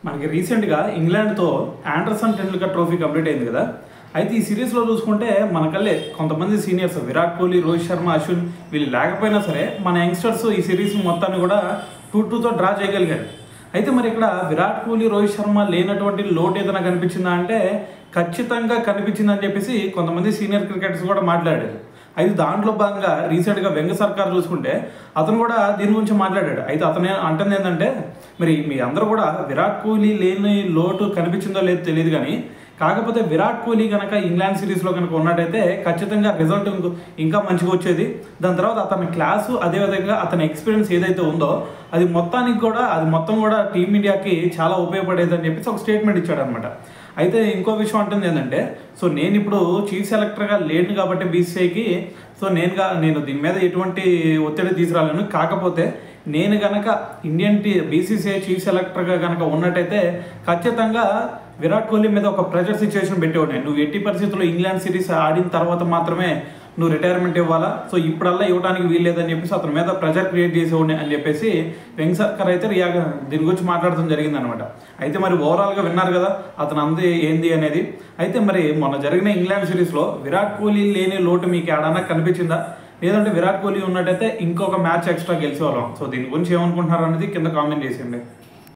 మనకి రీసెంట్గా ఇంగ్లాండ్తో Anderson Tendulkar trophy complete అయింది కదా. అయితే ఈ సిరీస్లో చూసుకుంటే మనకల్లే కొంతమంది సీనియర్స్ విరాట్ కోహ్లీ, రోహిత్ శర్మ, అశ్విన్ వీళ్ళు లేకపోయినా సరే మన యంగ్స్టర్స్ ఈ సిరీస్ మొత్తాన్ని కూడా 2-2తో డ్రా చేయగలిగారు. అయితే మరి ఇక్కడ విరాట్ కోహ్లీ, రోహిత్ శర్మ లేనటువంటి లోటు ఏదైనా కనిపించిందా అంటే ఖచ్చితంగా కనిపించిందని చెప్పేసి కొంతమంది సీనియర్ క్రికెటర్స్ కూడా మాట్లాడారు. అయితే దాంట్లో భాగంగా రీసెంట్గా వెంగ సర్కార్ చూసుకుంటే అతను కూడా దీని గురించి మాట్లాడాడు. అయితే అతను అంటుంది ఏంటంటే మరి మీ అందరూ కూడా విరాట్ కోహ్లీ లేని లోటు కనిపించిందో లేదో తెలియదు, కానీ కాకపోతే విరాట్ కోహ్లీ కనుక ఇంగ్లాండ్ సిరీస్లో కనుక ఉన్నట్టయితే ఖచ్చితంగా రిజల్ట్ ఇంకా మంచిగా వచ్చేది. దాని తర్వాత అతని క్లాసు, అదేవిధంగా అతని ఎక్స్పీరియన్స్ ఏదైతే ఉందో అది మొత్తం కూడా టీమిండియాకి చాలా ఉపయోగపడేది అని చెప్పేసి ఒక స్టేట్మెంట్ ఇచ్చాడు అనమాట. అయితే ఇంకో విషయం అంటుంది ఏంటంటే నేను ఇప్పుడు చీఫ్ సెలెక్టర్గా లేను కాబట్టి బీసీఐకి నేను దీని మీద ఎటువంటి ఒత్తిడి తీసుకురాలేను. కాకపోతే నేను కనుక ఇండియన్ బీసీసీఐ చీఫ్ సెలెక్టర్గా కనుక ఉన్నట్టయితే ఖచ్చితంగా విరాట్ కోహ్లీ మీద ఒక ప్రెజర్ సిచ్యువేషన్ పెట్టేవాడిని. నువ్వు ఎట్టి పరిస్థితుల్లో ఇంగ్లాండ్ సిరీస్ ఆడిన తర్వాత మాత్రమే నువ్వు రిటైర్మెంట్ ఇవ్వాలా, సో ఇప్పుడల్లా ఇవ్వడానికి వీల్లేదని చెప్పేసి అతని మీద ప్రెజర్ క్రియేట్ చేసేవాడిని అని చెప్పేసి వెంగ్ సర్కార్ అయితే దీని గురించి మాట్లాడడం జరిగిందనమాట. అయితే మరి ఓవరాల్గా విన్నారు కదా అతను అంది ఏంది అనేది. అయితే మరి మొన్న జరిగిన ఇంగ్లాండ్ సిరీస్లో విరాట్ కోహ్లీ లేని లోటు మీకు ఏడన్నా కనిపించిందా, లేదంటే విరాట్ కోహ్లీ ఉన్నట్టయితే ఇంకొక మ్యాచ్ ఎక్స్ట్రా గెలిచేవాళ్ళం? సో దీని గురించి ఏమనుకుంటున్నారు అనేది కింద కామెంట్ చేసేయండి.